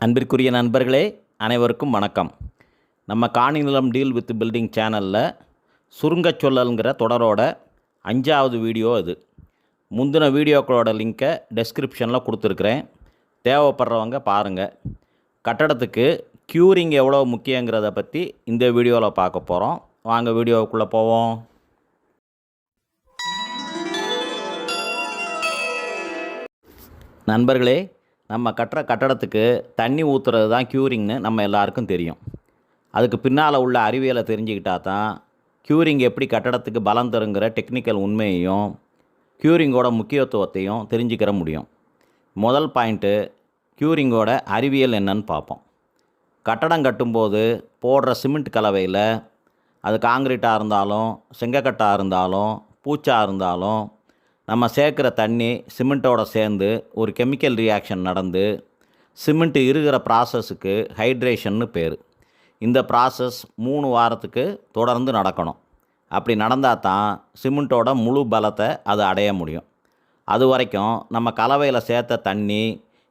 அன்பிற்குரிய நண்பர்களே, அனைவருக்கும் வணக்கம். நம்ம காணிநிலம் டீல் வித் பில்டிங் சேனலில் சுருங்கச் சொல்லல்ங்கிற தொடரோட 5வது வீடியோ இது. முந்தின வீடியோக்களோட லிங்க்கை டெஸ்கிரிப்ஷனில் கொடுத்துருக்குறேன். தேவைப்படுறவங்க பாருங்கள். கட்டடத்துக்கு க்யூரிங் எவ்வளோ முக்கியங்கிறத பற்றி இந்த வீடியோவில் பார்க்க போகிறோம். வாங்க வீடியோவுக்குள்ளே போவோம். நண்பர்களே, நம்ம கட்டுற கட்டடத்துக்கு தண்ணி ஊற்றுறது தான் க்யூரிங்னு நம்ம எல்லாருக்கும் தெரியும். அதுக்கு பின்னால் உள்ள அறிவியலை தெரிஞ்சுக்கிட்டா தான் க்யூரிங் எப்படி கட்டடத்துக்கு பலம் தருங்கிற டெக்னிக்கல் உண்மையையும் க்யூரிங்கோட முக்கியத்துவத்தையும் தெரிஞ்சுக்கிற முடியும். முதல் பாயிண்ட்டு, க்யூரிங்கோட அறிவியல் என்னன்னு பார்ப்போம். கட்டடம் கட்டும்போது போடுற சிமெண்ட் கலவையில் அது காங்கிரீட்டாக இருந்தாலும், செங்கக்கட்டாக இருந்தாலும், பூச்சாக இருந்தாலும், நம்ம சேர்க்குற தண்ணி சிமெண்ட்டோடு சேர்ந்து ஒரு கெமிக்கல் ரியாக்ஷன் நடந்து சிமெண்ட்டு இருக்கிற ப்ராசஸுக்கு ஹைட்ரேஷன்னு பேர். இந்த ப்ராசஸ் 3 வாரத்துக்கு தொடர்ந்து நடக்கணும். அப்படி நடந்தால் தான் சிமெண்ட்டோட முழு பலத்தை அது அடைய முடியும். அது வரைக்கும் நம்ம கலவையில் சேர்த்த தண்ணி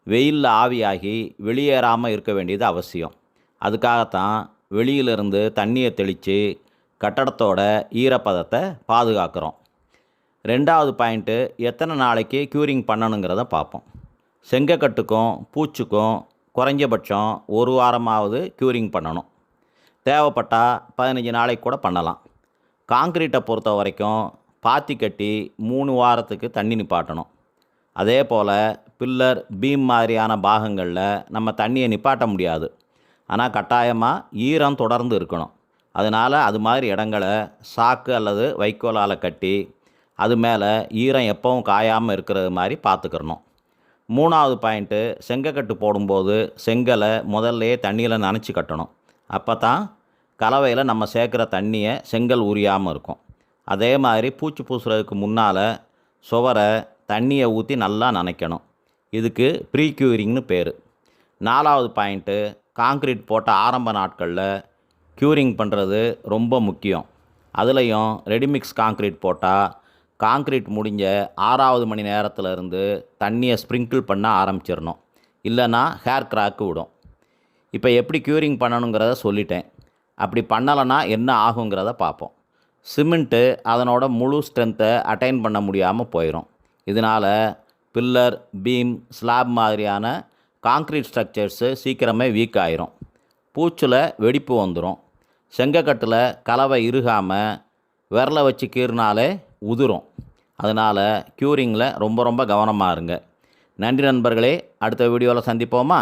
வெயிலில் ஆவியாகி வெளியேறாமல் இருக்க வேண்டியது அவசியம். அதுக்காகத்தான் வெளியிலிருந்து தண்ணியை தெளித்து கட்டடத்தோட ஈரப்பதத்தை பாதுகாக்கிறோம். 2வது பாயிண்ட்டு, எத்தனை நாளைக்கு க்யூரிங் பண்ணணுங்கிறத பார்ப்போம். செங்கக்கட்டுக்கும் பூச்சுக்கும் குறைஞ்சபட்சம் 1 வாரமாவது க்யூரிங் பண்ணணும். தேவைப்பட்டால் 15 நாளைக்கு கூட பண்ணலாம். காங்கிரீட்டை பொறுத்த வரைக்கும் பாத்தி கட்டி 3 வாரத்துக்கு தண்ணி நிப்பாட்டணும். அதே போல் பில்லர், பீம் மாதிரியான பாகங்களில் நம்ம தண்ணியை நிப்பாட்ட முடியாது. ஆனால் கட்டாயமாக ஈரம் தொடர்ந்து இருக்கணும். அதனால் அது மாதிரி இடங்களை சாக்கு அல்லது வைக்கோலால் கட்டி அது மேலே ஈரம் எப்பவும் காயாமல் இருக்கிறது மாதிரி பார்த்துக்கிறணும். 3வது பாயிண்ட்டு, செங்கக்கட்டு போடும்போது செங்கலை முதல்லையே தண்ணியில் நனைச்சி கட்டணும். அப்போ தான் கலவையில் நம்ம சேர்க்குற தண்ணியை செங்கல் உரியாமல் இருக்கும். அதே மாதிரி பூச்சி பூசுறதுக்கு முன்னால் சுவரை தண்ணியை ஊற்றி நல்லா நனைக்கணும். இதுக்கு ப்ரீ க்யூரிங்னு பேர். 4வது பாயிண்ட்டு, காங்க்ரீட் போட்ட ஆரம்ப நாட்களில் க்யூரிங் பண்ணுறது ரொம்ப முக்கியம். அதுலேயும் ரெடிமிக்ஸ் காங்க்ரீட் போட்டால் காங்க்ரீட் முடிஞ்ச 6வது மணி நேரத்தில் இருந்து தண்ணியை ஸ்ப்ரிங்கிள் பண்ண ஆரம்பிச்சிடணும். இல்லைன்னா ஹேர் கிராக்கு விடும். இப்போ எப்படி க்யூரிங் பண்ணணுங்கிறத சொல்லிட்டேன். அப்படி பண்ணலைன்னா என்ன ஆகுங்கிறத பார்ப்போம். சிமெண்ட்டு அதனோட முழு ஸ்ட்ரென்த்தை அட்டைன் பண்ண முடியாமல் போயிடும். இதனால் பில்லர், பீம், ஸ்லாப் மாதிரியான காங்க்ரீட் ஸ்ட்ரக்சர்ஸு சீக்கிரமே வீக் ஆயிரும். பூச்சில் வெடிப்பு வந்துடும். செங்கக்கட்டில் கலவை இறுகாமல் விரலை வச்சு கீறினாலே உதிரும். அதனால் க்யூரிங்கில் ரொம்ப கவனமாக இருங்க. நன்றி நண்பர்களே. அடுத்த வீடியோவில் சந்திப்போமா?